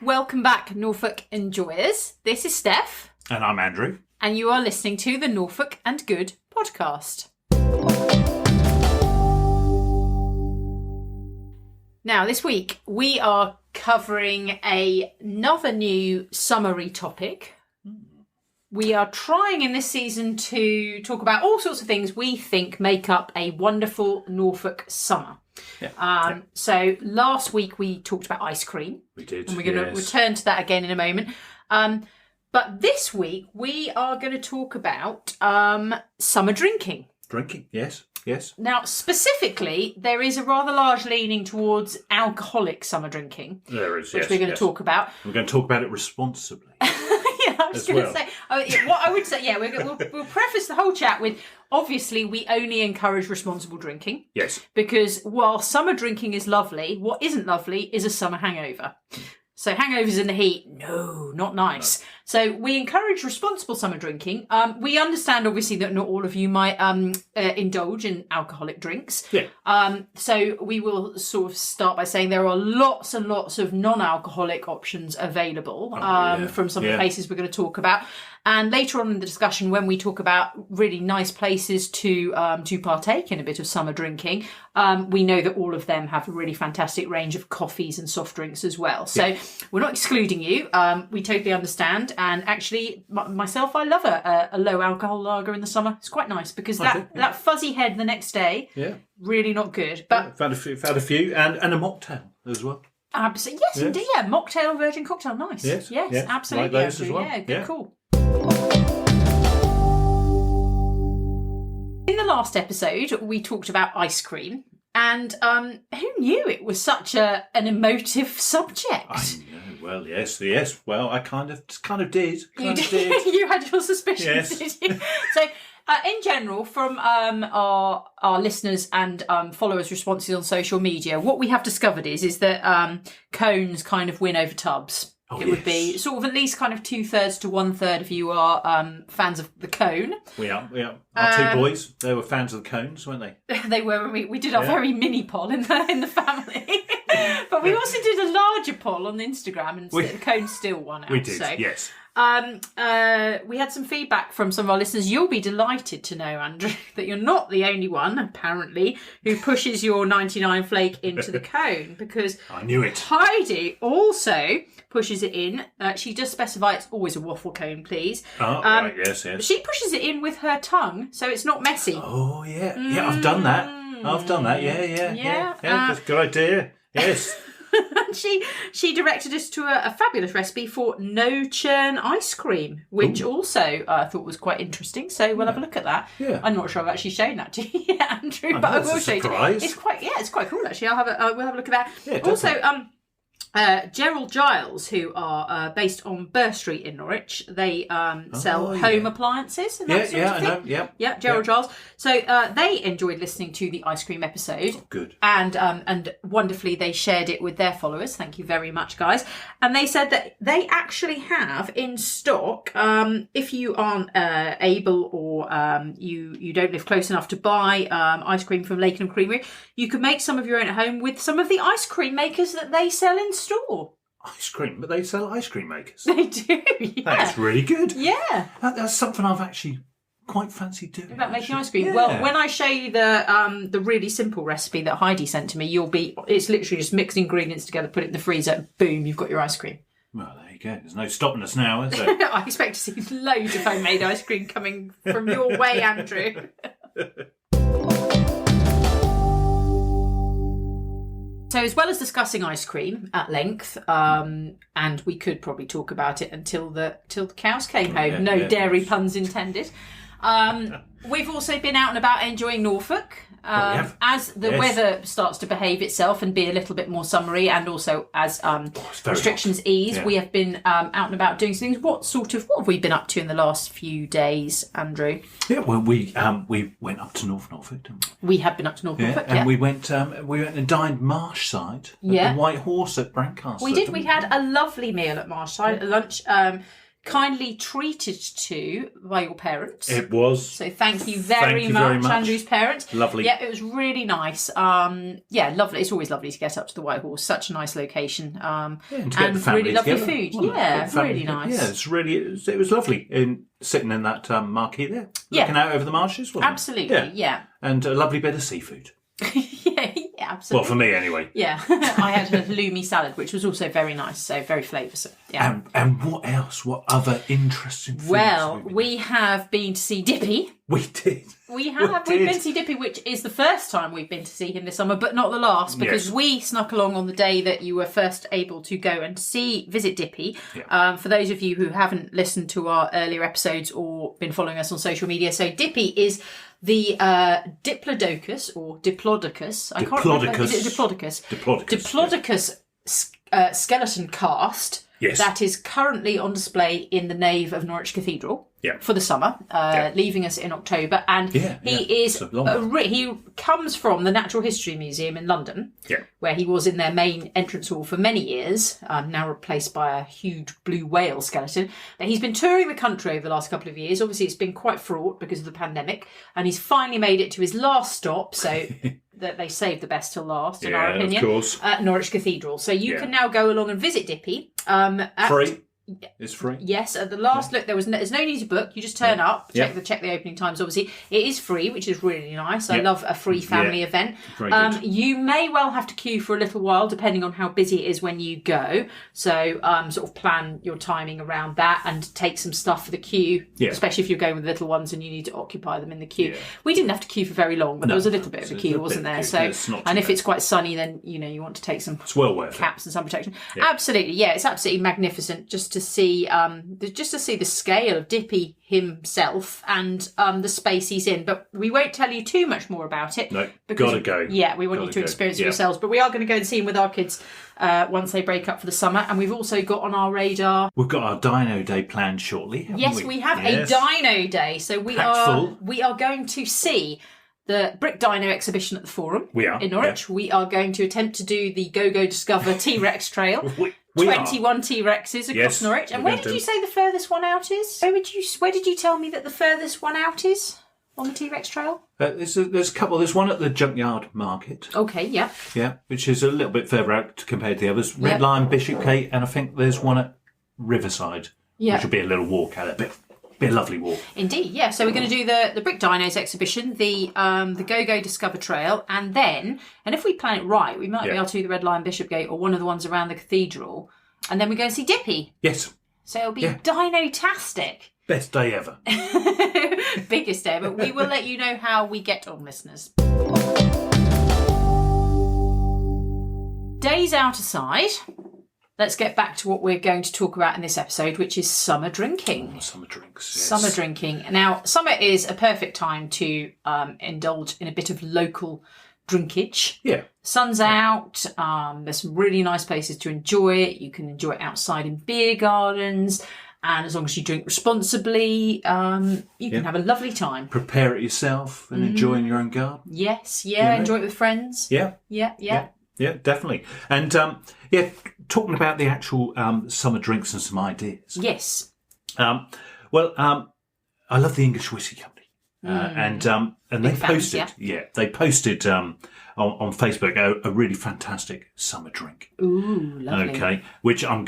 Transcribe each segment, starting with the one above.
Welcome back, Norfolk enjoyers. This is Steph. And I'm Andrew. And you are listening to the Norfolk and Good podcast. Now, this week, we are covering another new summary topic. We are trying in this season to talk about all sorts of things we think make up a wonderful Norfolk summer. So last week we talked about ice cream. We did. And we're going to return to that again in a moment. But this week we are going to talk about summer drinking. Drinking, yes. Now, specifically, there is a rather large leaning towards alcoholic summer drinking. There is, which we're going to talk about. We're going to talk about it responsibly. I was going to say, what I would say, we'll preface the whole chat with, obviously, we only encourage responsible drinking. Yes. Because while summer drinking is lovely, what isn't lovely is a summer hangover. So hangovers in the heat, no, not nice. No. So we encourage responsible summer drinking. We understand, obviously, that not all of you might indulge in alcoholic drinks. Yeah. So we will sort of start by saying there are lots and lots of non-alcoholic options available from some of the places we're going to talk about. And later on in the discussion, when we talk about really nice places to partake in a bit of summer drinking, we know that all of them have a really fantastic range of coffees and soft drinks as well. So we're not excluding you. We totally understand. And actually, myself, I love a low alcohol lager in the summer. It's quite nice because that fuzzy head the next day, really not good. But I've had a few and a mocktail as well. Absolutely, yes, indeed. Yeah, mocktail, virgin cocktail, nice. Yes, absolutely. Like those as well. Yeah, good call. In the last episode, we talked about ice cream, and who knew it was such an emotive subject? I know. Well, yes. Well, I kind of did. You did. You had your suspicions, did you? So, in general, from our listeners and followers' responses on social media, what we have discovered is that cones kind of win over tubs. It would be sort of at least kind of 2/3 to 1/3 of you are fans of the cone. We are. Our two boys, they were fans of the cones, weren't they? They were. We did our very mini poll in the family. But we also did a larger poll on Instagram, and the cone still won out. We did, so. yes. We had some feedback from some of our listeners. You'll be delighted to know, Andrew, that you're not the only one, apparently, who pushes your 99 flake into the cone, because I knew it. Heidi also pushes it in. She does specify it's always a waffle cone, please. Oh, right, yes. She pushes it in with her tongue, so it's not messy. Oh, yeah. Yeah, I've done that. Yeah. That's a good idea. Yes. She directed us to a fabulous recipe for no churn ice cream, which also I thought was quite interesting. So we'll have a look at that. Yeah. I'm not sure I've actually shown that to you yet, Andrew, but I will show you. It's quite cool actually. We'll have a look at that. Yeah, also, Gerald Giles, who are based on Burr Street in Norwich, they sell home appliances and that sort of thing. I know. Yeah, Gerald Giles. So they enjoyed listening to the ice cream episode. Good. And wonderfully, they shared it with their followers. Thank you very much, guys. And they said that they actually have in stock, if you aren't able or you don't live close enough to buy ice cream from Lakenham Creamery, you can make some of your own at home with some of the ice cream makers that they sell in store. Ice cream? But they sell ice cream makers? They do, yeah. That's really good. Yeah. That's something I've actually quite fancy doing. About making ice cream? Yeah. Well, when I show you the really simple recipe that Heidi sent to me, it's literally just mix ingredients together, put it in the freezer, boom, you've got your ice cream. Well, there you go. There's no stopping us now, is there? I expect to see loads of homemade ice cream coming from your way, Andrew. So as well as discussing ice cream at length, and we could probably talk about it until the cows came home, dairy puns intended, we've also been out and about enjoying Norfolk. As the weather starts to behave itself and be a little bit more summery, and also as restrictions ease, we have been out and about doing things. What have we been up to in the last few days, Andrew? Yeah, well, we went up to North Norfolk, didn't we? We have been up to North Norfolk, and we went and dined Marshside at the White Horse at Brancaster. We did. We had a lovely meal at Marshside, a lunch. kindly treated to by your parents. It was. So thank you very much, Andrew's parents. Lovely. Yeah, it was really nice. Lovely. It's always lovely to get up to the White Horse. Such a nice location. And to get the family really lovely together. food. Yeah, really nice. Yeah, it was lovely sitting in that marquee there, looking out over the marshes. Wasn't Absolutely. it? Yeah. And a lovely bit of seafood. Yeah, absolutely. Well, for me anyway. Yeah, I had a halloumi salad, which was also very nice, so very flavoursome. Yeah. And what else? What other interesting foods? Well, we have been to see Dippy. We did. We've been to see Dippy, which is the first time we've been to see him this summer, but not the last, because we snuck along on the day that you were first able to go and visit Dippy. Yeah. For those of you who haven't listened to our earlier episodes or been following us on social media, so Dippy is the Diplodocus or Diplodocus. I can't remember. Is it Diplodocus? Diplodocus skeleton cast. Yes. That is currently on display in the nave of Norwich Cathedral for the summer, leaving us in October. And he comes from the Natural History Museum in London, where he was in their main entrance hall for many years, now replaced by a huge blue whale skeleton. But he's been touring the country over the last couple of years. Obviously, it's been quite fraught because of the pandemic, and he's finally made it to his last stop. So that they saved the best till last, in our opinion, of course. At Norwich Cathedral. So you can now go along and visit Dippy. Free. It's free. Yes, at the last look, there's no need to book. You just turn up, check the opening times. Obviously, it is free, which is really nice. I love a free family event. Very good. You may well have to queue for a little while, depending on how busy it is when you go. So, sort of plan your timing around that and take some stuff for the queue, especially if you're going with little ones and you need to occupy them in the queue. Yeah. We didn't have to queue for very long, but there was a little bit of a queue, wasn't there? So, and if it's quite sunny, then you want to take some caps and sun protection. Yeah. Absolutely, it's absolutely magnificent just to see the scale of Dippy himself and the space he's in. But we won't tell you too much more about it. No, gotta go. Yeah, we want you to experience it yourselves. But we are going to go and see him with our kids once they break up for the summer. And we've also got on our radar... We've got our Dino Day planned shortly, Yes, we have a Dino Day. So we are going to see the Brick Dino exhibition at the Forum in Norwich. We are going to attempt to do the Go Discover T-Rex Trail. 21 T-Rexes across Norwich. And where did you say the furthest one out is? Where did you tell me that the furthest one out is on the T-Rex Trail? There's a couple. There's one at the Junkyard Market. Okay, yeah. Yeah, which is a little bit further out compared to the others. Red Lion, Bishopgate, and I think there's one at Riverside. Yeah. Which will be a little walk out, be a lovely walk. Indeed, yeah. So we're going to do the Brick Dinos exhibition, the Go Discover Trail, and if we plan it right, we might be able to do the Red Lion, Bishopgate, or one of the ones around the cathedral, and then we go and see Dippy. Yes. So it'll be dino-tastic. Best day ever. Biggest day ever. We will let you know how we get on, listeners. Days out aside, let's get back to what we're going to talk about in this episode, which is summer drinking. Summer drinks, yes. Summer drinking. Now, summer is a perfect time to indulge in a bit of local drinkage. Yeah. Sun's out. There's some really nice places to enjoy it. You can enjoy it outside in beer gardens. And as long as you drink responsibly, you can have a lovely time. Prepare it yourself and enjoy in your own garden. Yes, enjoy it with friends. Yeah, definitely. And talking about the actual summer drinks and some ideas. Yes. I love the English Whiskey Company. And they posted, they posted on Facebook a really fantastic summer drink. Ooh, lovely. Okay, which I'm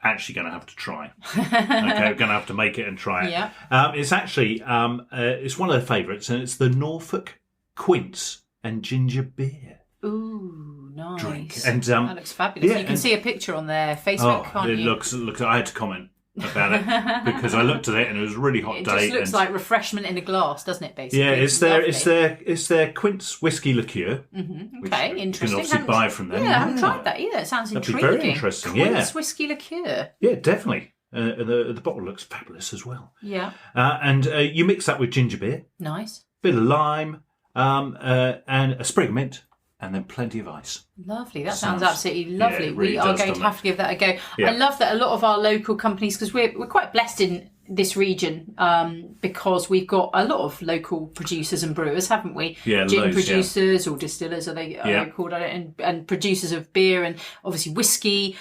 actually going to have to try. Okay, I'm going to have to make it and try it. Yeah. It's actually it's one of their favourites, and it's the Norfolk Quince and Ginger Beer. Ooh, nice. Drink. And that looks fabulous. You can see a picture on their Facebook, can't you? It looks. I had to comment about it because I looked at it and it was a really hot day. It just looks like refreshment in a glass, doesn't it? Basically, yeah. It's their Quince whiskey liqueur. Mm-hmm. Okay, interesting. You can obviously buy from them. Yeah, I haven't tried that either. It sounds intriguing. That'd be very interesting. Quince whiskey liqueur. Yeah, definitely. The bottle looks fabulous as well. Yeah. And you mix that with ginger beer. Nice. Bit of lime, and a sprig of mint. And then plenty of ice. Lovely. That sounds absolutely lovely. Yeah, really we are going to have to give that a go. Yeah. I love that a lot of our local companies, because we're quite blessed in this region because we've got a lot of local producers and brewers, haven't we? Yeah, gin producers or distillers, are they called? And producers of beer and obviously whiskey.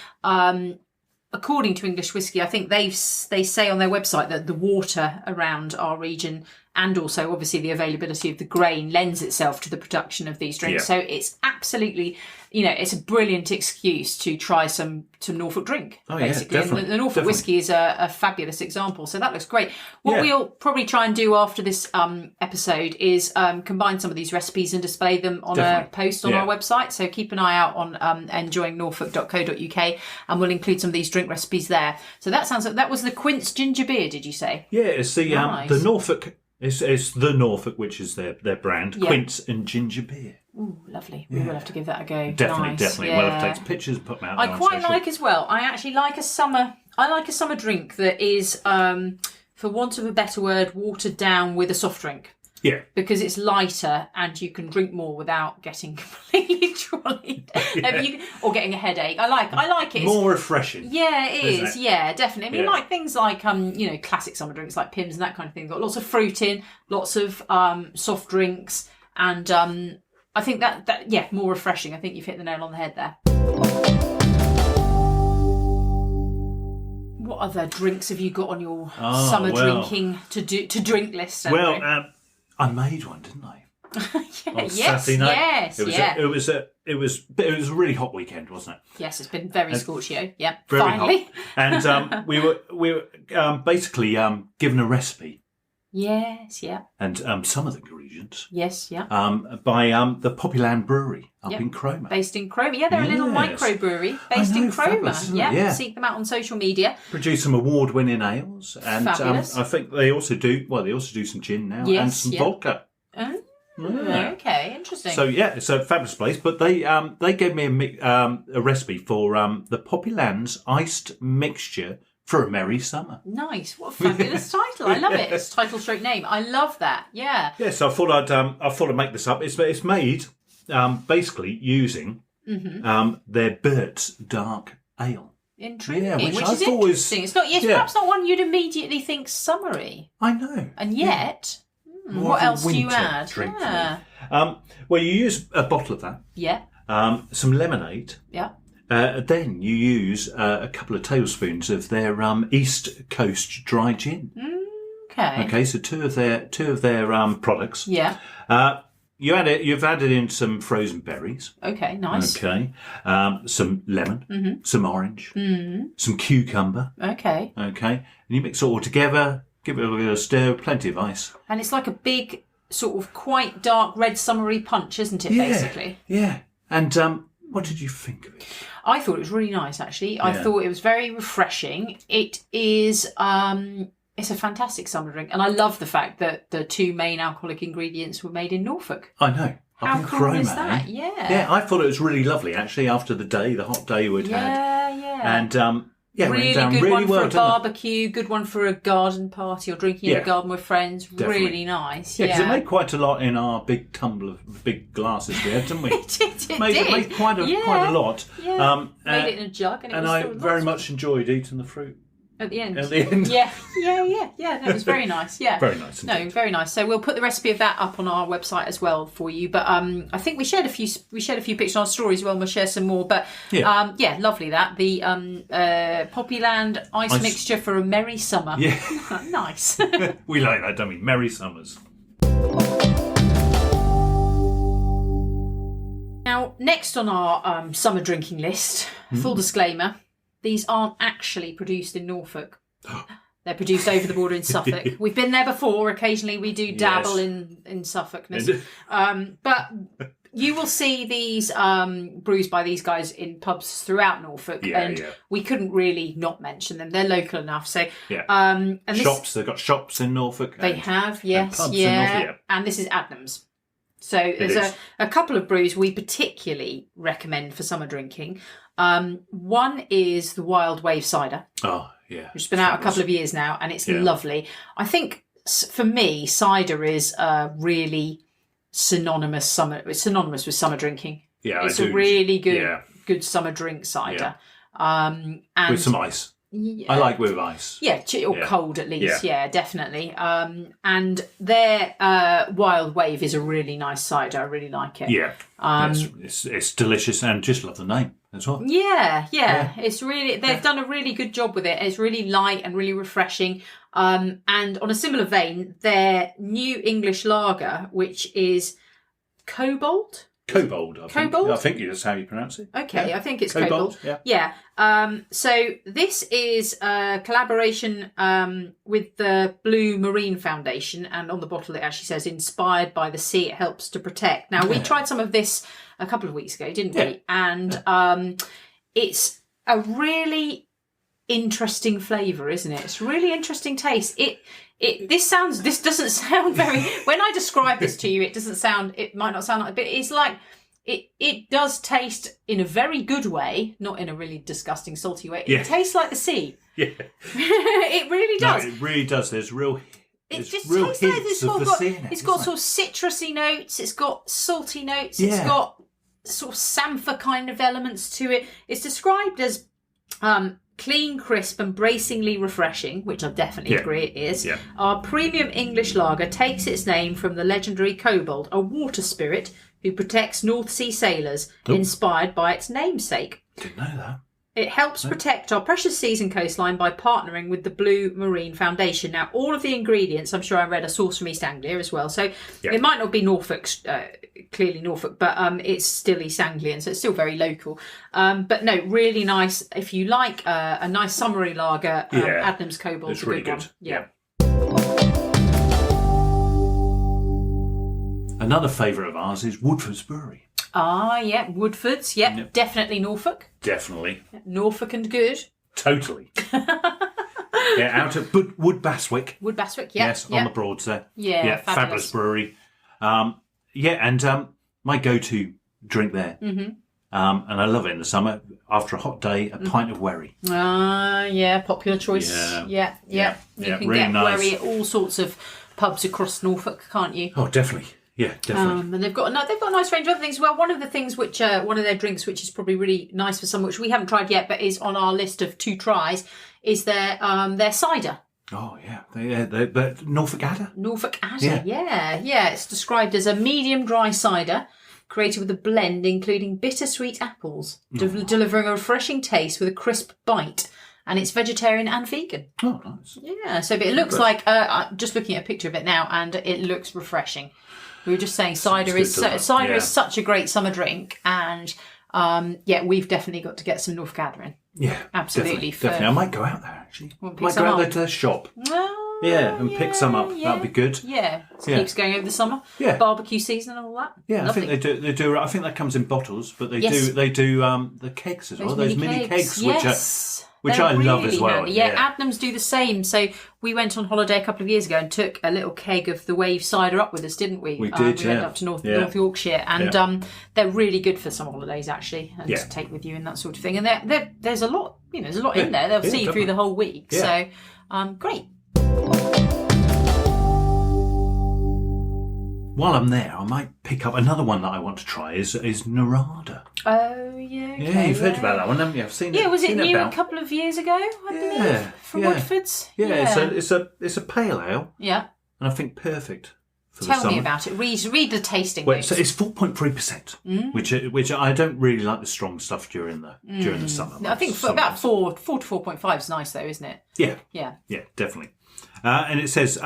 according to English Whiskey, I think they say on their website that the water around our region and also obviously the availability of the grain lends itself to the production of these drinks. So it's absolutely, it's a brilliant excuse to try some Norfolk drink, basically. Definitely, and the Norfolk whiskey is a fabulous example. So that looks great. What we'll probably try and do after this episode is combine some of these recipes and display them on a post on our website. So keep an eye out on enjoyingnorfolk.co.uk and we'll include some of these drink recipes there. So that sounds like that was the Quince ginger beer, did you say? Yeah, it's the Norfolk. It's the Norfolk, which is their brand, Quince and ginger beer. Ooh, lovely. We will have to give that a go. Definitely. We'll have to take some pictures and put them out. I quite like as well. I actually like a summer drink that is, for want of a better word, watered down with a soft drink. Yeah. Because it's lighter and you can drink more without getting completely trolleyed or getting a headache. I like it. More refreshing. Yeah, it is. Yeah, definitely. I mean, like things like classic summer drinks like Pimm's and that kind of thing. Got lots of fruit in, lots of soft drinks, and I think that more refreshing. I think you've hit the nail on the head there. What other drinks have you got on your summer drinking to drink list? Andrew? Well, I made one, didn't I? Saturday night. Yes, It was a really hot weekend, wasn't it? Yes, it's been very scorchio. Yeah, very finally. Hot. And we were basically given a recipe. Yes, yeah. And some of the ingredients. Yes, yeah. By the Poppyland Brewery up in Cromer. Based in Cromer. Yeah, they're a little microbrewery based in Cromer. Yeah, seek them out on social media. Produce some award-winning ales, and I think they also do some gin now and some vodka. Oh, okay, interesting. So it's a fabulous place. But they gave me a recipe for the Poppyland's iced mixture for a merry summer. Nice. What a fabulous title. I love it. It's title stroke name. I love that. Yeah. Yeah, so I thought I'd make this up. It's made basically using their Burt's Dark Ale. Intriguing. Yeah, which is interesting. It's not perhaps not one you'd immediately think summery. I know. And yet what else do you add? Well, you use a bottle of that. Yeah. Some lemonade. Yeah. Then you use a couple of tablespoons of their East Coast dry gin. Okay. Okay, so two of their products. Yeah. You've added in some frozen berries. Okay, nice. Okay. Some lemon, some orange, some cucumber. Okay. Okay. And you mix it all together, give it a little stir, plenty of ice. And it's like a big, sort of quite dark red summery punch, isn't it, basically? Yeah. And what did you think of it? I thought it was really nice, actually. Yeah. I thought it was very refreshing. It is, it's a fantastic summer drink. And I love the fact that the two main alcoholic ingredients were made in Norfolk. I know. How cool is that? Yeah. Yeah, I thought it was really lovely, actually, after the hot day we'd had. Yeah. And, really good one for a barbecue, good one for a garden party or drinking in a garden with friends. Definitely. Really nice. Yeah, because it made quite a lot in our big big glasses we had, didn't we? It made quite a lot. Yeah. Made it in a jug and I very much enjoyed eating the fruit. At the end. Yeah. No, it was very nice. Yeah. Very nice. Indeed. No, very nice. So we'll put the recipe of that up on our website as well for you. But I think we shared a few pictures on our stories as well, and we'll share some more. But lovely that. The Poppyland ice mixture for a merry summer. Yeah. Nice. We like that, don't we? Merry summers. Now, next on our summer drinking list, full disclaimer, these aren't actually produced in Norfolk. They're produced over the border in Suffolk. We've been there before. Occasionally we do dabble in Suffolkness. But you will see these brews by these guys in pubs throughout Norfolk. We couldn't really not mention them. They're local enough. So and shops, they've got shops in Norfolk. They have, yes. And pubs in Norfolk, And this is Adnams. So there's a couple of brews we particularly recommend for summer drinking. One is the Wild Wave Cider. Oh, yeah. Which has been out a couple of years now, and it's lovely. I think, for me, cider is really synonymous with summer drinking. Yeah, it's a really good summer drink, cider. And with some ice. I like with ice. Yeah, or cold at least. Yeah, definitely. And their Wild Wave is a really nice cider. I really like it. Yeah, it's delicious, and just love the name as well. Yeah. It's really they've done a really good job with it. It's really light and really refreshing. And on a similar vein, their New English Lager, which is Kobold. Kobold, I think. Kobold? I think that's how you pronounce it. Okay, I think it's Kobold. Yeah. So this is a collaboration with the Blue Marine Foundation, and on the bottle it actually says, inspired by the sea, it helps to protect. Now, we tried some of this a couple of weeks ago, didn't we? And it's a really interesting flavour, isn't it? It's a really interesting taste. This doesn't sound very, when I describe this to you, it might not sound like, but it's like, it does taste in a very good way, not in a really disgusting, salty way. It tastes like the sea. Yeah. It really does. No, it really does. There's real It just real tastes like hints of the sea in it. It's got sort of citrusy notes, it's got salty notes, it's got sort of samphire kind of elements to it. It's described as clean, crisp and bracingly refreshing, which I definitely agree it is. Yeah. Our premium English lager takes its name from the legendary Kobold, a water spirit who protects North Sea sailors, inspired by its namesake. Didn't know that. It helps protect our precious seas and coastline by partnering with the Blue Marine Foundation. Now, all of the ingredients, I'm sure I read, are sourced from East Anglia as well. So it might not be Norfolk, clearly Norfolk, but it's still East Anglian, so it's still very local. But no, really nice. If you like a nice summery lager, Adnams Kobold's a really good good. one. Yeah. Another favourite of ours is Woodford's Brewery. Ah, yeah, Woodford's. Yep. Definitely Norfolk. Definitely. Norfolk and good. Totally. Out at Wood Baswick. Wood Baswick, yeah. Yes, on the Broads there. Yeah, fabulous brewery. And my go-to drink there. Mm-hmm. And I love it in the summer. After a hot day, a pint of Wherry. Yeah, popular choice. Yeah. You can really get nice. Wherry at all sorts of pubs across Norfolk, can't you? Oh, definitely. Yeah, definitely. And they've got a nice range of other things as well. One of the things which one of their drinks, which is probably really nice for some, which we haven't tried yet, but is on our list of to tries, is their cider. Oh yeah, the Norfolk Adder. Norfolk Adder, yeah. It's described as a medium dry cider created with a blend including bittersweet apples, delivering a refreshing taste with a crisp bite. And it's vegetarian and vegan. Oh, nice. Yeah, so but it looks like, just looking at a picture of it now, and it looks refreshing. We were just saying cider is such a great summer drink, and we've definitely got to get some Norfolk Adder in. Yeah, absolutely. Definitely. I might go out there actually. Might go out there to their shop. And pick some up. That'd be good. Yeah, keeps going over the summer. Yeah, barbecue season and all that. Yeah, lovely. I think they do. I think that comes in bottles, but they do the kegs as well. Those mini kegs, which I love as well. Handy. Yeah, Adnams do the same. So we went on holiday a couple of years ago and took a little keg of the Wave cider up with us, didn't we? We did, We went up to North Yorkshire, and they're really good for some holidays actually, and to take with you and that sort of thing. And there's a lot, there's a lot in there. They'll see you through the whole week. Yeah. So great. While I'm there, I might pick up another one that I want to try. Is Narada. Oh yeah. Okay, yeah, you've heard about that one, haven't you? I've seen it. Yeah, was it new a couple of years ago? I believe from Woodford's. Yeah, it's a pale ale. Yeah. And I think perfect for Tell the summer. me about it. Read the tasting notes. It's 4.3%, which I don't really like the strong stuff during the summer. I think for about 4 to 4.5 is nice though, isn't it? Yeah, definitely. And it says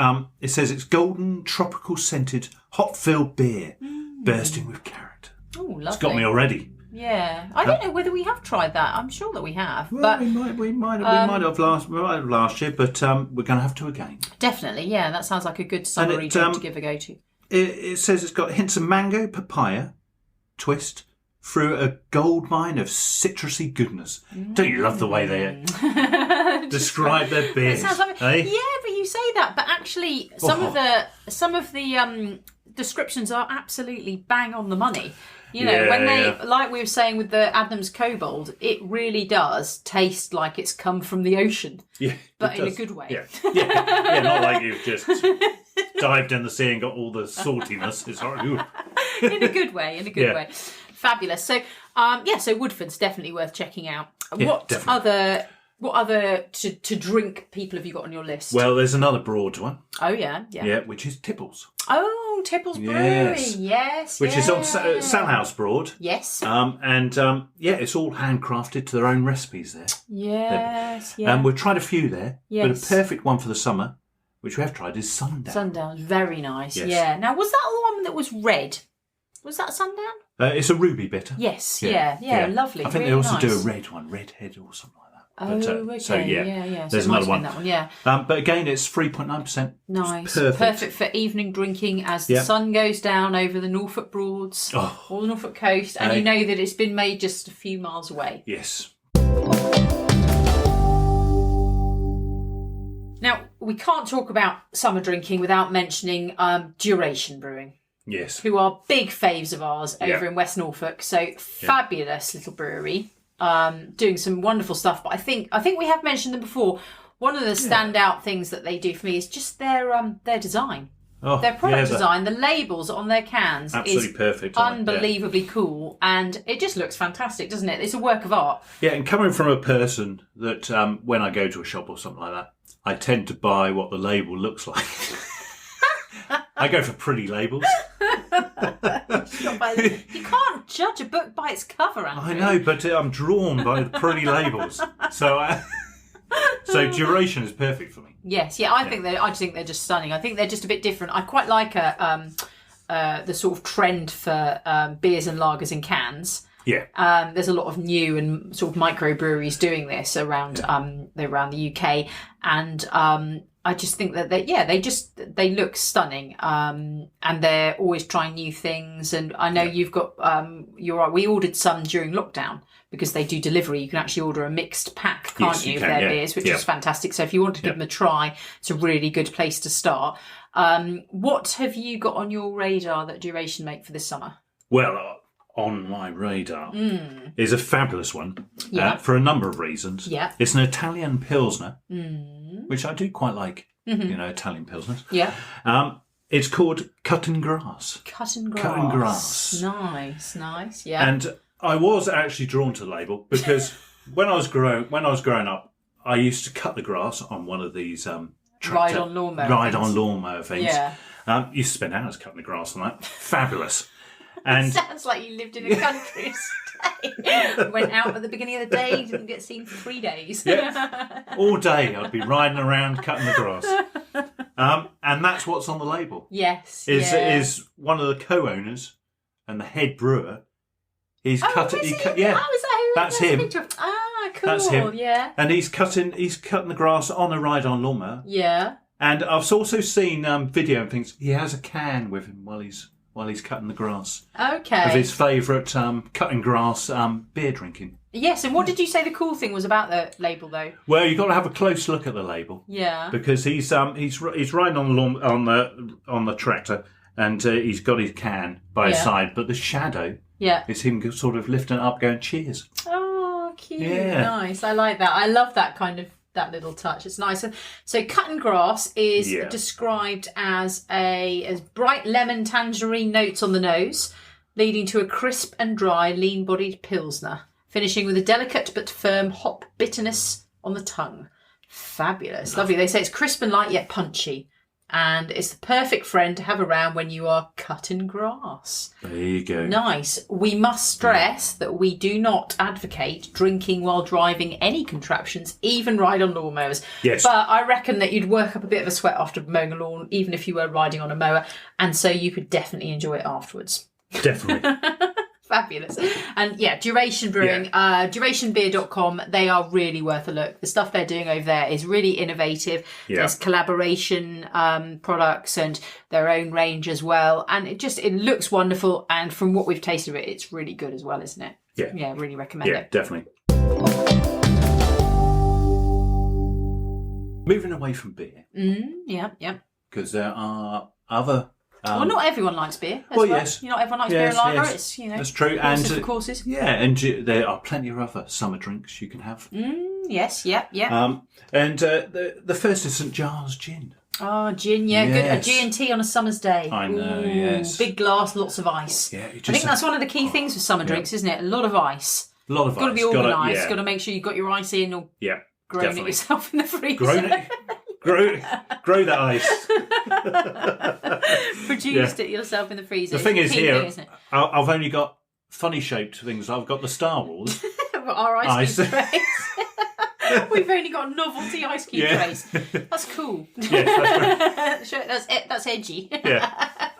it's golden tropical scented hot filled beer, bursting with carrot. Oh, lovely! It's got me already. Yeah, I don't know whether we have tried that. I'm sure that we have. Well, but we might have last year, but we're going to have to again. Definitely, yeah. That sounds like a good summery drink to give a go to. It says it's got hints of mango, papaya, twist through a gold mine of citrusy goodness. Don't you love the way they describe their beers? Sounds like, yeah, but you say that, but actually, some of the descriptions are absolutely bang on the money. When they, like we were saying with the Adnams Kobold, it really does taste like it's come from the ocean. Yeah, but in a good way. Yeah, not like you've just dived in the sea and got all the saltiness. It's horrible. In a good way. Fabulous. So, so Woodford's definitely worth checking out. What other What other to drink people have you got on your list? Well, there's another broad one. Oh, yeah. Yeah, which is Tipples. Oh, Tipples Brewery. Yes. Which is on Salhouse Broad. Yes. It's all handcrafted to their own recipes there. Yes. And we've tried a few there. Yes. But a perfect one for the summer, which we have tried, is Sundown. Sundown. Very nice. Yes. Yeah. Now, was that the one that was red? Was that Sundown? It's a ruby bitter. Yes. Yeah. Lovely. I think really they also nice. do a red one, Redhead or something like that. Okay. So, yeah. There's So another one. That one. Yeah. But again, it's 3.9%. Nice. Perfect for evening drinking as the sun goes down over the Norfolk Broads, or the Norfolk coast, and you know that it's been made just a few miles away. Yes. Now, we can't talk about summer drinking without mentioning Duration Brewing. Yes. Who are big faves of ours over in West Norfolk. So fabulous little brewery. Doing some wonderful stuff, but I think we have mentioned them before. One of the standout things that they do for me is just their design, their product design. The labels on their cans absolutely perfect, unbelievably cool, and it just looks fantastic, doesn't it? It's a work of art. Yeah, and coming from a person that when I go to a shop or something like that, I tend to buy what the label looks like. I go for pretty labels. You can't judge a book by its cover, Andrew. I know, but I'm drawn by the pretty labels. So Duration is perfect for me. Yes, I just think they're just stunning. I think they're just a bit different. I quite like the sort of trend for beers and lagers in cans. Yeah. There's a lot of new and sort of microbreweries doing this around the UK, and I just think that they look stunning, and they're always trying new things. And I know you've got you're right. We ordered some during lockdown because they do delivery. You can actually order a mixed pack, can't you, of their beers, which is fantastic. So if you want to give them a try, it's a really good place to start. What have you got on your radar that Duration make for this summer? Well, on my radar is a fabulous one for a number of reasons. Yeah. It's an Italian Pilsner, which I do quite like, Italian Pilsners. Yeah. It's called Cutting Grass. Cutting Grass. Cutting Grass. Nice, yeah. And I was actually drawn to the label because when I was growing up, I used to cut the grass on one of these ride-on lawnmower things. Yeah. Used to spend hours cutting the grass on that. Fabulous. And sounds like you lived in a country estate. Went out at the beginning of the day, didn't get seen for 3 days. Yeah. All day I'd be riding around cutting the grass. And that's what's on the label. Yes. Is one of the co-owners and the head brewer. He's cut it. Yeah. Oh, is that who? That's him. Ah, cool. That's him. Yeah. And he's cutting the grass on a ride-on lawnmower. Yeah. And I've also seen video and things. He has a can with him while he's cutting the grass. Okay. Of his favourite cutting grass beer drinking. Yes, and what did you say the cool thing was about the label, though? Well, you've got to have a close look at the label. Yeah. Because he's riding on the lawn on the tractor, and he's got his can by his side, but the shadow is him sort of lifting it up, going cheers. Oh, cute! Yeah. Nice. I like that. I love that kind of. That little touch. It's nice. So Cutting Grass is described as bright lemon tangerine notes on the nose, leading to a crisp and dry, lean-bodied Pilsner, finishing with a delicate but firm hop bitterness on the tongue. Fabulous. Lovely. They say it's crisp and light yet punchy. And it's the perfect friend to have around when you are cutting grass. There you go. Nice. We must stress that we do not advocate drinking while driving any contraptions, even ride-on lawnmowers. Yes. But I reckon that you'd work up a bit of a sweat after mowing a lawn, even if you were riding on a mower, and so you could definitely enjoy it afterwards. Definitely. Fabulous. And Duration Brewing, durationbeer.com, they are really worth a look. The stuff they're doing over there is really innovative. There's collaboration products and their own range as well. And it looks wonderful. And from what we've tasted of it, it's really good as well, isn't it? Yeah. Yeah, really recommend it. Yeah, definitely. Moving away from beer. Yeah. Because there are other... well, not everyone likes beer. Yes. Not everyone likes beer and lager. It's, that's true. Courses for courses. Yeah, and there are plenty of other summer drinks you can have. Yes, yeah. And the first is St Giles Gin. Oh, gin, yeah, good. A G&T on a summer's day. I know, yes. Big glass, lots of ice. Yeah, I think that's one of the key things with summer drinks, isn't it? A lot of ice. A lot of Got to ice. be organised. Got to make sure you've got your ice in. Or Yeah. grown Definitely. it yourself in the freezer. Grow that ice. Produced it yourself in the freezer. The thing is It's a key here, thing, isn't it? I've only got funny shaped things. I've got the Star Wars. Our ice cube Ice. trays. We've only got novelty ice cube Yeah. trays. That's cool. Yeah, that's Sure, that's edgy. Yeah.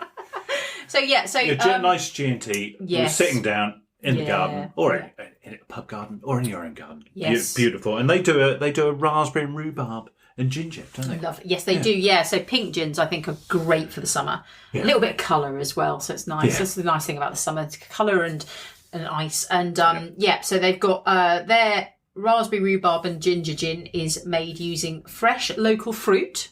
So Nice G&T. We're yes. sitting down in the Yeah. garden, or in a pub garden, or in your own garden. Yes. Beautiful. And they do a raspberry and rhubarb and ginger, don't they? Love it. Yes, they do. Yeah, so pink gins I think are great for the summer. A little bit of colour as well, so it's nice. Yeah. That's the nice thing about the summer: it's colour and ice. And so they've got their raspberry rhubarb and ginger gin is made using fresh local fruit.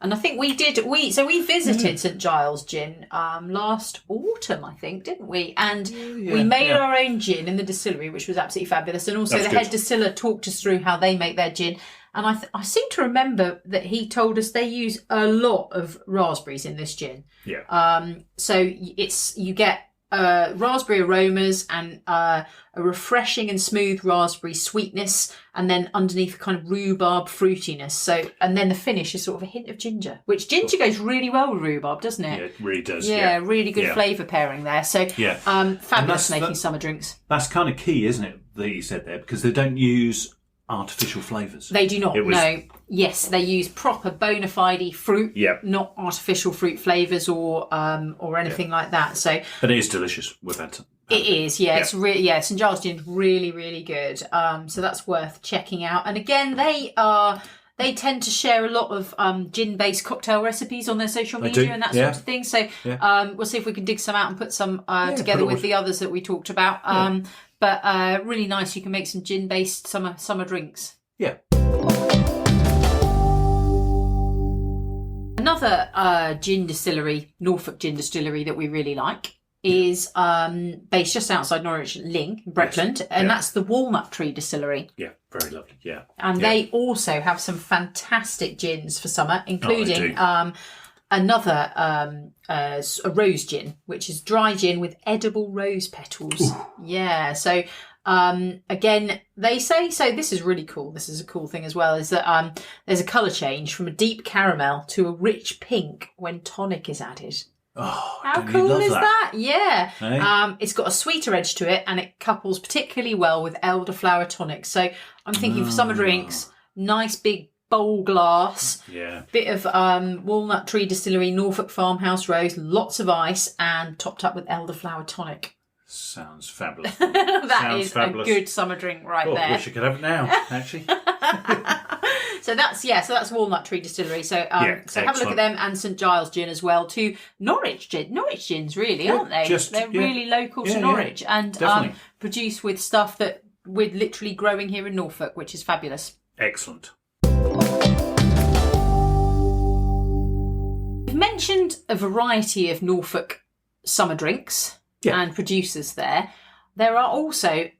And I think we visited St Giles Gin last autumn, I think, didn't we? And we made our own gin in the distillery, which was absolutely fabulous. And also That's the good. head distiller talked us through how they make their gin. And I seem to remember that he told us they use a lot of raspberries in this gin. Yeah. So you get raspberry aromas and a refreshing and smooth raspberry sweetness, and then underneath kind of rhubarb fruitiness. So, and then the finish is sort of a hint of ginger, which ginger goes really well with rhubarb, doesn't it? Yeah, it really does. Yeah, really good Yeah. flavour pairing there. So, fabulous making summer drinks. That's kind of key, isn't it, that you said there, because they don't use artificial flavours. They do not. It was- No. Yes, they use proper bona fide fruit, Yep. not artificial fruit flavours or anything like that. So But it is delicious with that. it is, yeah. It's really, St Giles Gin's really, really good. So that's worth checking out. And again, they tend to share a lot of gin-based cocktail recipes on their social They media do, and that yeah. sort of thing. So Yeah. we'll see if we can dig some out and put some put together it with with- the others that we talked about. But really nice. You can make some gin-based summer drinks. Yeah. Another gin distillery, Norfolk Gin Distillery, that we really like is based just outside Norwich, Ling, Breckland, and that's the Walnut Tree Distillery. Yeah, very lovely. Yeah. And they also have some fantastic gins for summer, including do. another a rose gin, which is dry gin with edible rose petals. Yeah, so again, they say, so this is really cool. This is a cool thing as well, is that there's a colour change from a deep caramel to a rich pink when tonic is added. Oh, How don't you cool love is that? Yeah. Hey? It's got a sweeter edge to it, and it couples particularly well with elderflower tonic. So I'm thinking for summer drinks, nice big bowl glass, Yeah. bit of Walnut Tree Distillery, Norfolk Farmhouse Rose, lots of ice, and topped up with elderflower tonic. Sounds fabulous. That Sounds is fabulous. a good summer drink right Oh, I there. wish I could have it now, actually. So that's Walnut Tree Distillery. So so have a look excellent. at them, and St Giles Gin as well. To Norwich gins, really, aren't they? They're really local to Norwich and definitely. produced with stuff that we're literally growing here in Norfolk, which is fabulous. Excellent. We've mentioned a variety of Norfolk summer drinks and producers there. There are also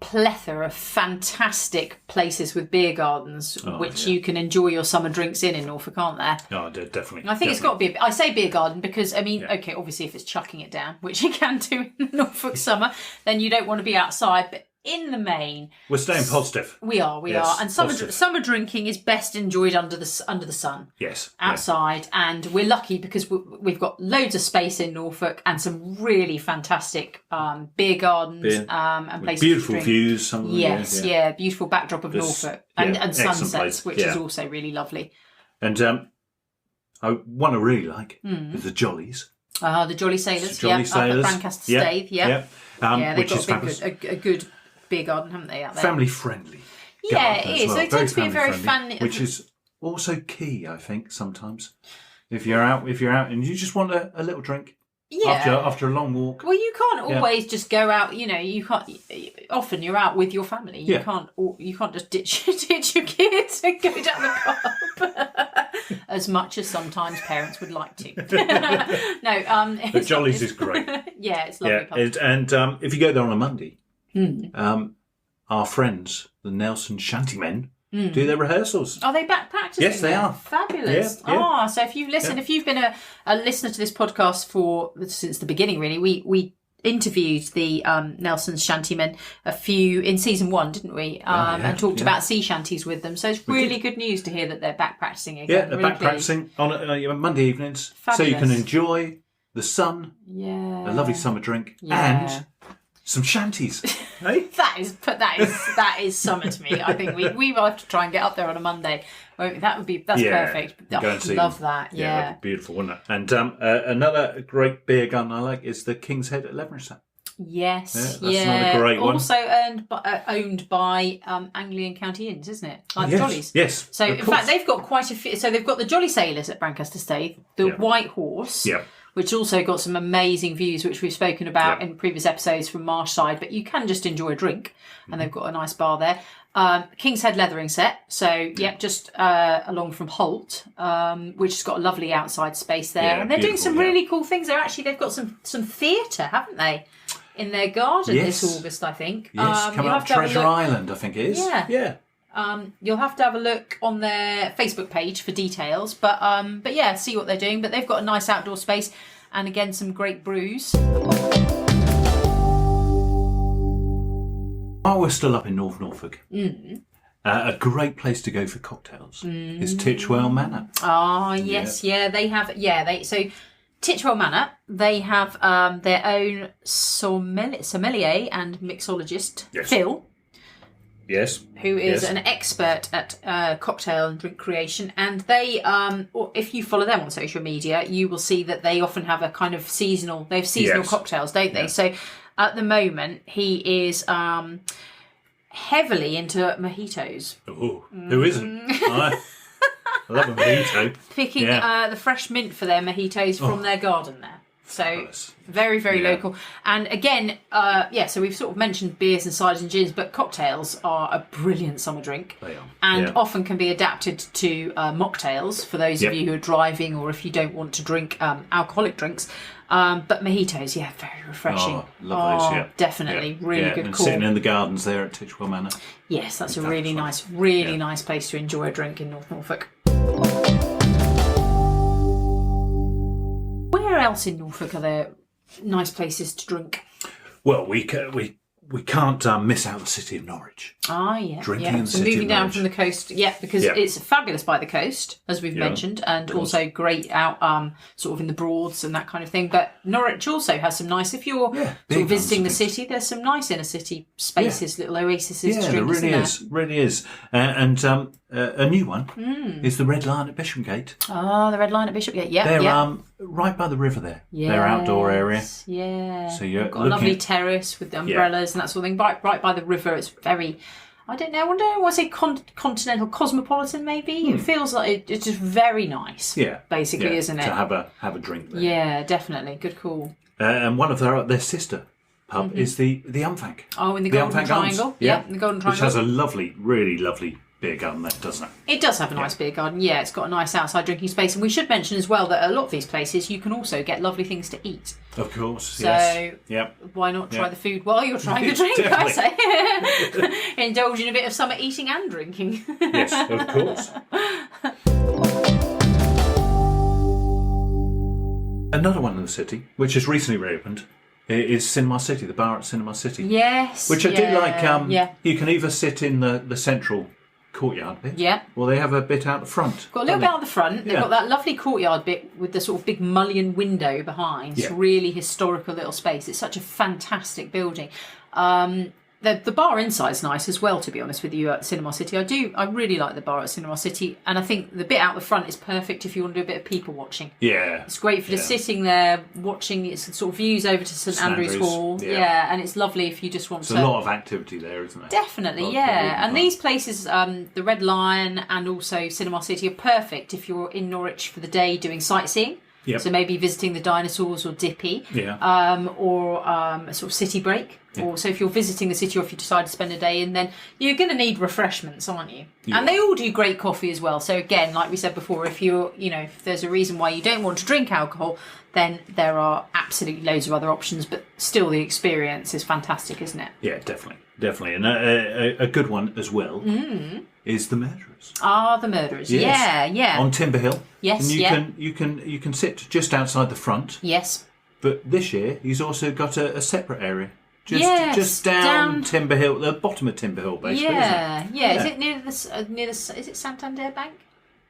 plethora of fantastic places with beer gardens which you can enjoy your summer drinks in Norfolk, aren't there? Oh, definitely. I think it's got to be. I say beer garden because okay, obviously if it's chucking it down, which you can do in the Norfolk summer, then you don't want to be outside. But in the main, We're staying positive. we are, Yes, and positive. summer drinking is best enjoyed under the sun. Yes. Outside, and we're lucky because we've got loads of space in Norfolk and some really fantastic beer gardens and places beautiful to drink. views. Some of them, Yes, beautiful backdrop of Norfolk and excellent sunsets, place. which is also really lovely. And one I really like is the Jollies. The Jolly Sailors, Jolly Sailors. up at Brancaster Stave, they've which got is fabulous. a good beer garden, haven't they, out there? Family friendly. Yeah, garden it as is. well. They tend to be very family-friendly, which is also key, I think, sometimes. If you're out and you just want a little drink after a long walk. Well, you can't always just go out. You can't. Often you're out with your family. You can't just ditch your kids and go down the pub as much as sometimes parents would like to. No, The Jollies is great. Yeah, it's lovely. Pub. And if you go there on a Monday, our friends, the Nelson Shantymen, do their rehearsals. Are they back practicing? Yes, they are. Fabulous. Yeah. So if you've listened, if you've been a listener to this podcast since the beginning, really, we interviewed the Nelson's shantymen in season 1, didn't we? And talked about sea shanties with them. So it's really good news to hear that they're back practicing again. Yeah, they're back practicing on Monday evenings. Fabulous. So you can enjoy the sun, a lovely summer drink, and some shanties. Hey? That is summer to me. I think we will have to try and get up there on a Monday. That's perfect. Go and see love them. that. Yeah, that'd be beautiful, wouldn't it? And another great beer garden I like is the King's Head at Leverington. Yes, that's another great one. Also owned by Anglian County Inns, isn't it? Like the Jollies. Yes. So in fact, they've got quite a few. So they've got the Jolly Sailors at Brancaster Staithe, the White Horse. Yeah. Which also got some amazing views, which we've spoken about in previous episodes from Marshside, but you can just enjoy a drink, and they've got a nice bar there. King's Head Leathering Set, so just along from Holt, which has got a lovely outside space there, and they're doing some really cool things. They've got some theatre, haven't they, in their garden this August, I think. Yes, coming up Treasure Island, I think it is. Yeah. You'll have to have a look on their Facebook page for details, but see what they're doing. But they've got a nice outdoor space, and again some great brews. While we're still up in North Norfolk, a great place to go for cocktails is Titchwell Manor. Yes, they have. So Titchwell Manor, they have their own sommelier and mixologist, Phil. Yes. Who is an expert at cocktail and drink creation. And they, or if you follow them on social media, you will see that they often have a kind of seasonal cocktails, don't they? So at the moment, he is heavily into mojitos. Ooh, who isn't? I love a mojito. Picking the fresh mint for their mojitos from their garden there. So very, very local. And again, so we've sort of mentioned beers and ciders and gins, but cocktails are a brilliant summer drink. They are. And often can be adapted to mocktails for those of you who are driving or if you don't want to drink alcoholic drinks. But mojitos, very refreshing. Love those, definitely. Really good and call. sitting in the gardens there at Titchwell Manor. Yes, that's a really nice place to enjoy a drink in North Norfolk. Where else in Norfolk are there nice places to drink? Well, we can't miss out the city of Norwich. Drinking in the city moving of down Norwich. from the coast, because it's fabulous by the coast, as we've mentioned, and also great out sort of in the Broads and that kind of thing. But Norwich also has some nice, if you're sort of visiting the city, there's some nice inner city spaces, little oases to drink. Yeah, really is. And a new one is the Red Lion at Bishopgate. The Red Lion at Bishopgate, They're right by the river there. Their outdoor area. Yeah. So you've got a lovely terrace with the umbrellas and that sort of thing. Right by the river. It's very, I don't know, I say continental, cosmopolitan maybe. It feels like it's just very nice. Yeah. Basically, isn't it? To have a drink there. Yeah, definitely. Good call. And one of their sister pub is the Umfank. Oh, in the Golden Triangle. Yeah, in the Golden Triangle. Which has a really lovely beer garden there, doesn't it? It does have a nice beer garden. Yeah, it's got a nice outside drinking space. And we should mention as well that at a lot of these places you can also get lovely things to eat. Of course, so why not try the food while you're trying the drink, I say. Indulge in a bit of summer eating and drinking. Yes, of course. Another one in the city, which has recently reopened, is Cinema City, the bar at Cinema City. Yes. Which I do like. You can either sit in the central courtyard bit. Yeah. Or they have a bit out the front. Got a little bit out the front. They've got that lovely courtyard bit with the sort of big mullion window behind. It's really historical little space. It's such a fantastic building. The bar inside's nice as well, to be honest with you, at Cinema City. I really like the bar at Cinema City, and I think the bit out the front is perfect if you want to do a bit of people watching. Yeah. It's great for just sitting there watching. It's sort of views over to St Andrews Hall. Yeah, and it's lovely if you just want to. There's a lot of activity there, isn't there? Definitely, and these places, the Red Lion and also Cinema City, are perfect if you're in Norwich for the day doing sightseeing. Yep. So maybe visiting the dinosaurs or Dippy, or a sort of city break. Yeah. Or so if you're visiting the city or if you decide to spend a day in, then you're going to need refreshments, aren't you? Yeah. And they all do great coffee as well. So again, like we said before, if if there's a reason why you don't want to drink alcohol, then there are absolutely loads of other options. But still, the experience is fantastic, isn't it? Yeah, definitely. And a good one as well is the Murderers. The Murderers. Yes. Yeah. On Timber Hill. Yes. And you can sit just outside the front. Yes. But this year, he's also got a separate area. Just down Timber Hill, the bottom of Timber Hill, basically. Yeah. Is it near the? Is it Santander Bank?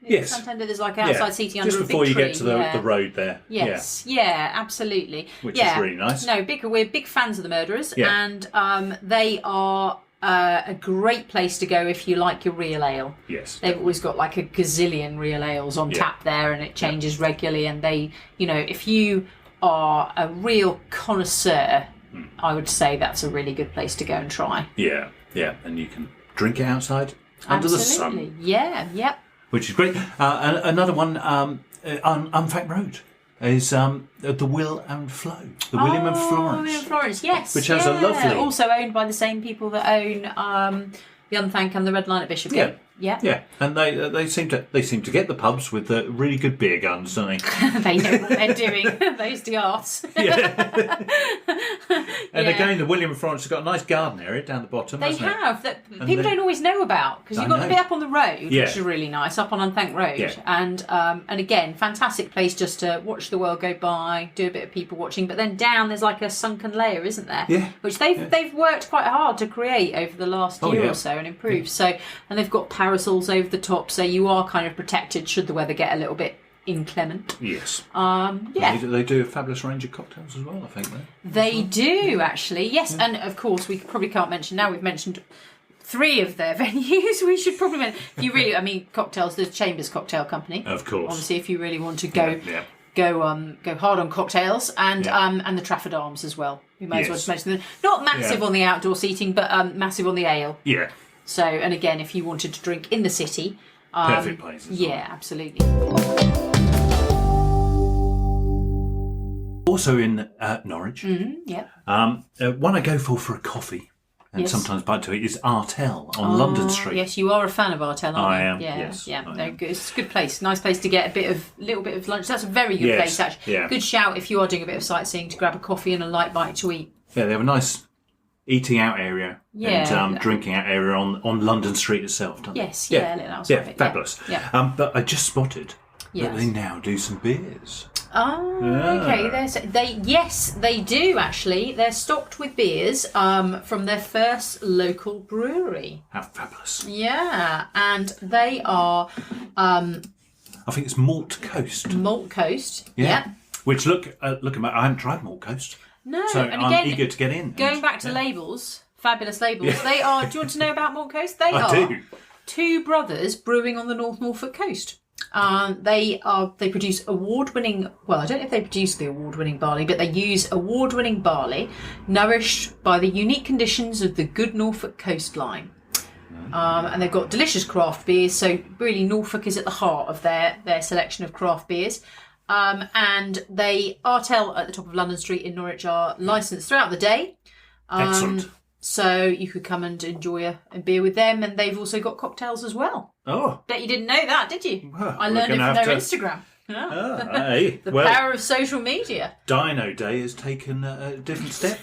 Yes. Santander. There's like outside seating under just a big before you tree. get to the road there. Yes. Yeah. Absolutely. Which is really nice. No, we're big fans of the Murderers, and they are a great place to go if you like your real ale. Yes. They've always got like a gazillion real ales on tap there, and it changes regularly. And they, if you are a real connoisseur, I would say that's a really good place to go and try. Yeah, and you can drink it outside under the sun. Yeah, yep. Which is great. Another one on Unfact Road is the Will and Flo, the William and Florence. William and Florence, yes. Which has a lovely... Also owned by the same people that own the Unthank and the Red Line at Bishopgate. Yeah, and they seem to get the pubs with the really good beer guns, don't they? They know what they're doing. Those arts. And again, the William and Florence have got a nice garden area down the bottom. They have that people don't always know about, because you've got to be up on the road, which is really nice, up on Unthank Road, and again, fantastic place just to watch the world go by, do a bit of people watching. But then down there's like a sunken layer, isn't there? Yeah. Which they've worked quite hard to create over the last year or so and improve. Yeah. So, and they've got parasols over the top, so you are kind of protected should the weather get a little bit inclement. Yes. They do a fabulous range of cocktails as well, I think. They do, actually. Yes, and of course we probably can't mention now. We've mentioned 3 of their venues. We should probably mention, if you really, cocktails. The Chambers Cocktail Company, of course. Obviously, if you really want to go hard on cocktails, and the Trafford Arms as well. We may as well just mention them. Not massive on the outdoor seating, but massive on the ale. Yeah. So, and again, if you wanted to drink in the city, perfect places. Yeah, absolutely. Also in Norwich, one I go for a coffee, and sometimes bite to eat, is Artel on London Street. Yes, you are a fan of Artel, aren't you? I am. Yeah, yes, yeah. No, good. It's a good place. Nice place to get a little bit of lunch. That's a very good place, actually. Yeah. Good shout if you are doing a bit of sightseeing to grab a coffee and a light bite to eat. Yeah, they have a nice eating out area and drinking out area on London Street itself, don't they? Yes, fabulous. Yeah. But I just spotted that they now do some beers. Oh, okay. They do actually. They're stocked with beers from their first local brewery. How fabulous! Yeah, and they are. I think it's Malt Coast. Malt Coast. Yeah. Which look at my. I haven't tried Malt Coast. No, so and again, I'm eager to get in. Going back to labels, fabulous labels. Yeah. They are. Do you want to know about Malt Coast? They I do. 2 brothers brewing on the North Norfolk coast. They produce award-winning. Well, I don't know if they produce the award-winning barley, but they use award-winning barley, nourished by the unique conditions of the good Norfolk coastline. And they've got delicious craft beers. So really, Norfolk is at the heart of their selection of craft beers. And they Artel at the top of London Street in Norwich are licensed throughout the day. Excellent. So you could come and enjoy a beer with them, and they've also got cocktails as well. Oh. Bet you didn't know that, did you? Well, I learned it from their Instagram. Hey. The power of social media. Dino Day has taken a different step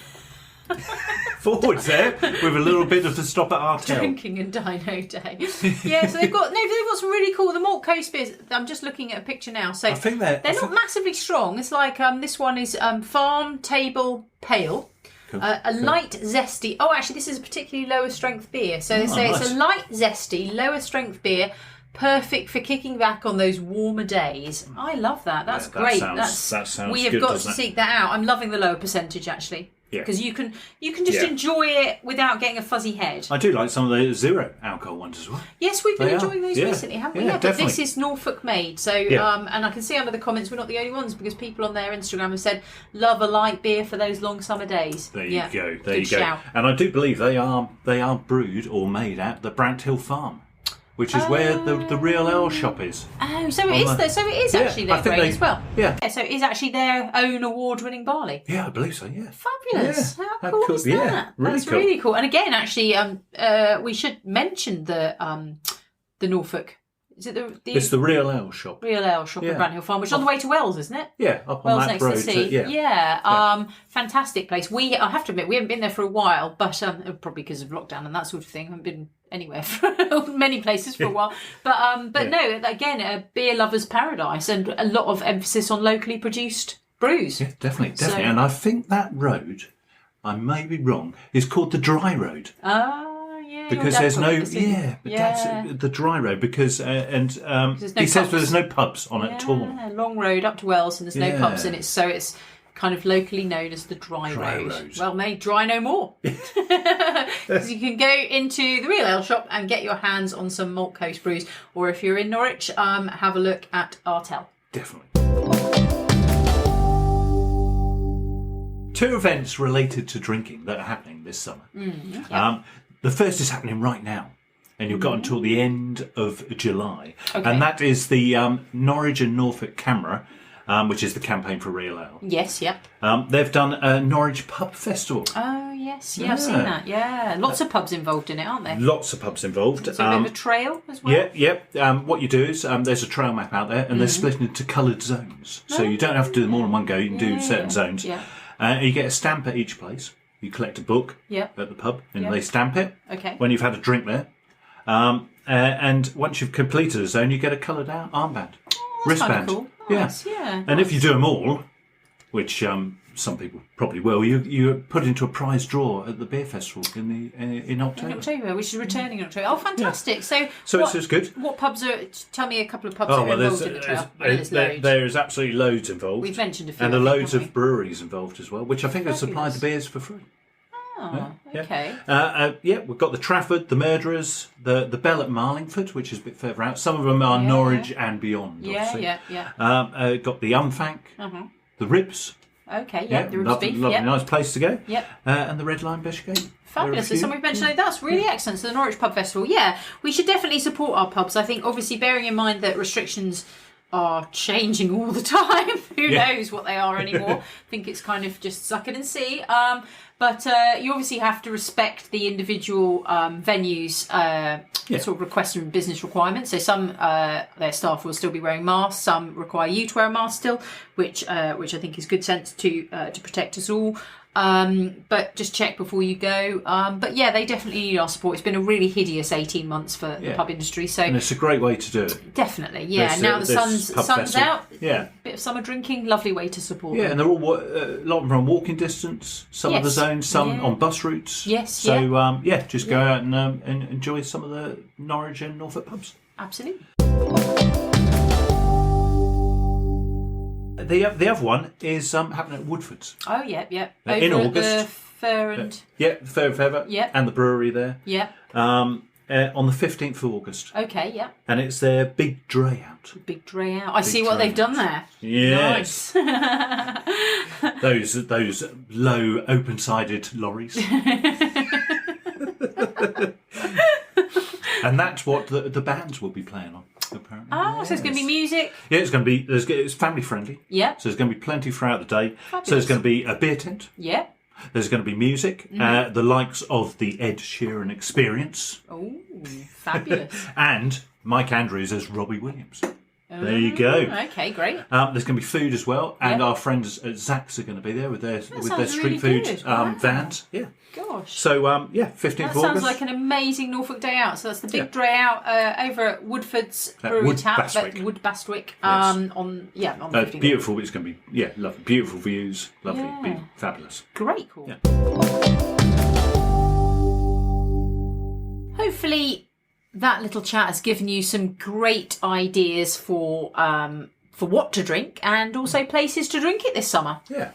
forwards there, with a little bit of a stop at Artel. Drinking and Dino Day. Yeah, so they've got some really cool. The Malt Coast beers. I'm just looking at a picture now. So I think they're not massively strong. It's like this one is Farm Table Pale. A light, zesty... Oh, actually, this is a particularly lower strength beer. So they say it's a light, zesty, lower strength beer, perfect for kicking back on those warmer days. I love that. That's great. That sounds we have good, got to seek that out. I'm loving the lower percentage, actually. Because you can just enjoy it without getting a fuzzy head. I do like some of the zero alcohol ones as well. Yes, we've been enjoying those recently, haven't we? Yeah, but this is Norfolk made. So, and I can see under the comments we're not the only ones, because people on their Instagram have said, love a light beer for those long summer days. There you go. There you go. Shout. And I do believe they are brewed or made at the Brant Hill Farm, which is where the real ale shop is. Oh, so it is. So it is actually their grain as well. Yeah. So it is actually their own award-winning barley. Yeah, I believe so. Yeah. Fabulous. Yeah. How cool is that? Yeah, That's really cool. And again, actually, we should mention the Norfolk. Is it It's the real ale shop. Real ale shop at Brant Hill Farm, which is on the way to Wells, isn't it? Yeah, up Wells on that next road. To the sea. Fantastic place. I have to admit, we haven't been there for a while, but probably because of lockdown and that sort of thing. I haven't been anywhere for many places for a while. But no, again, a beer lover's paradise, and a lot of emphasis on locally produced brews. Yeah, definitely. And I think that road, I may be wrong, is called the Dry Road. Yeah. Because there's no, that's the Dry Road. Because he says there's no pubs on it at all. Long road up to Wells, and there's no pubs in it, so it's kind of locally known as the Dry Road. Well, may dry no more. Because you can go into the Real Ale Shop and get your hands on some Malt Coast brews, or if you're in Norwich, have a look at Artel. Definitely. 2 events related to drinking that are happening this summer. The first is happening right now, and you've got until the end of July. Okay. And that is the Norwich and Norfolk CAMRA, which is the campaign for Real Ale. Yes, yeah. They've done a Norwich Pub Festival. Oh, yes. Yeah, I've seen that. Yeah. Lots of pubs involved in it, aren't there? Lots of pubs involved. Is there a bit of a trail as well? What you do is there's a trail map out there, and they're split into coloured zones. So you don't have to do them all in one go. You can do certain zones. Yeah. You get a stamp at each place. You collect a book at the pub, and they stamp it when you've had a drink there. And once you've completed a zone, you get a coloured armband, wristband. Cool. Nice, And if you do them all, which some people probably will, you put into a prize draw at the beer festival in October. In October, which is returning in October. Oh, fantastic! Yeah. So it's good. What pubs are? Tell me a couple of pubs that are involved in the trail. There's absolutely loads involved. We've mentioned a few, and loads of breweries involved as well, which I think have supplied the beers for free. Oh, okay. We've got the Trafford, the Murderers, the Bell at Marlingford, which is a bit further out. Some of them are Norwich and beyond. Yeah. Got the Umfank, the Ribs. Okay, the Ribs beef. Lovely, nice place to go. Yep. And the Red Line Bishgate. Fabulous. So we've mentioned that's really excellent. So the Norwich Pub Festival, we should definitely support our pubs. I think, obviously, bearing in mind that restrictions are changing all the time. Who knows what they are anymore? I think it's kind of just suck it and see. But you obviously have to respect the individual venues' sort of requests and business requirements. So some their staff will still be wearing masks. Some require you to wear a mask still, which I think is good sense to protect us all. But just check before you go. But they definitely need our support. It's been a really hideous 18 months for the pub industry. So and it's a great way to do it. Definitely, now the sun's out. Yeah, bit of summer drinking, lovely way to support. Yeah, them. And they're all a lot of them are on walking distance. Some of the zones, some on bus routes. Yes. So just go out and enjoy some of the Norwich and Norfolk pubs. Absolutely. The other one is happening at Woodford's. Oh, yeah. Over in August. The Fair and... the Fair and Feather. Yeah. And the brewery there. Yeah. On the 15th of August. Okay, yeah. And it's their Big Dray Out. Big Dray Out. I see what they've done there. Yes. Nice. those low, open-sided lorries. And that's what the bands will be playing on. Apparently. Oh, so it's going to be music? Yeah, it's going to be. It's family friendly. Yeah. So there's going to be plenty throughout the day. Fabulous. So there's going to be a beer tent. Yeah. There's going to be music, the likes of the Ed Sheeran Experience. Oh, fabulous. And Mike Andrews as Robbie Williams. There you go. Okay, great. There's going to be food as well, and our friends at Zach's are going to be there with their street food vans. Yeah. Gosh. So 15th of August. That sounds like an amazing Norfolk day out. So that's the Big Dray Out over at Woodford's Brewery Tap at Wood Bastwick. On the 15th. Beautiful. It's going to be lovely. Beautiful views. Lovely. Be fabulous. Great. Cool. Yeah. Hopefully that little chat has given you some great ideas for what to drink and also places to drink it this summer. Yeah.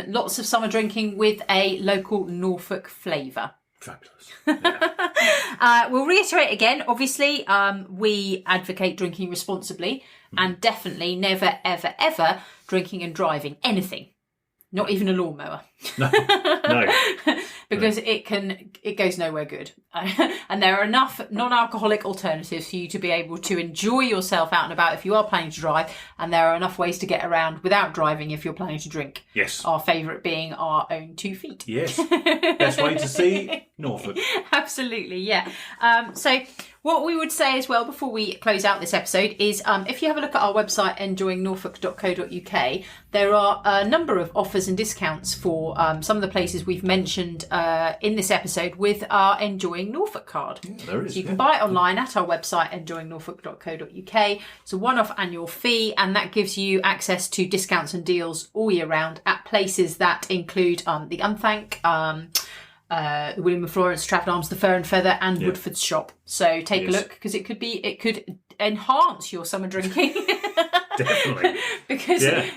Lots of summer drinking with a local Norfolk flavour. Fabulous. Yeah. We'll reiterate again, obviously, we advocate drinking responsibly and definitely never, ever, ever drinking and driving anything. Not even a lawnmower. No. Because it goes nowhere good. And there are enough non-alcoholic alternatives for you to be able to enjoy yourself out and about if you are planning to drive, and there are enough ways to get around without driving if you're planning to drink. Yes. Our favourite being our own 2 feet. Yes. Best way to see Norfolk. Absolutely, yeah. So What we would say as well before we close out this episode is if you have a look at our website, enjoyingnorfolk.co.uk, there are a number of offers and discounts for some of the places we've mentioned in this episode with our Enjoying Norfolk card. Yeah, there is. So you can buy it online at our website, enjoyingnorfolk.co.uk. It's a one-off annual fee, and that gives you access to discounts and deals all year round at places that include the Unthank, William and Florence, Trafford Arms, the Fur and Feather, and Woodford's shop. So take a look, because it could enhance your summer drinking. Definitely.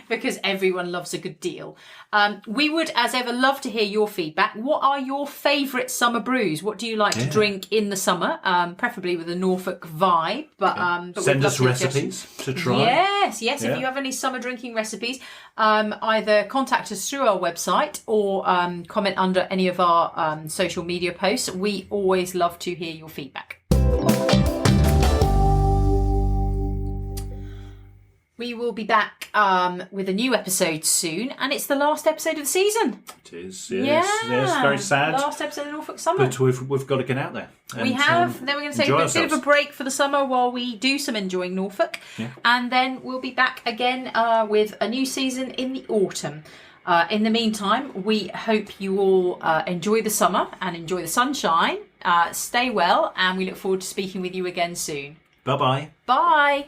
because everyone loves a good deal. We would, as ever, love to hear your feedback. What are your favourite summer brews? What do you like to drink in the summer? Preferably with a Norfolk vibe. But send us recipes to try. Yes. If you have any summer drinking recipes, either contact us through our website or comment under any of our social media posts. We always love to hear your feedback. We will be back with a new episode soon, and it's the last episode of the season. It is, yes. Yes, very sad. Last episode of Norfolk Summer. But we've got to get out there. We have. Then we're going to take a bit of a break for the summer while we do some Enjoying Norfolk. Yeah. And then we'll be back again with a new season in the autumn. In the meantime, we hope you all enjoy the summer and enjoy the sunshine. Stay well, and we look forward to speaking with you again soon. Bye-bye. Bye.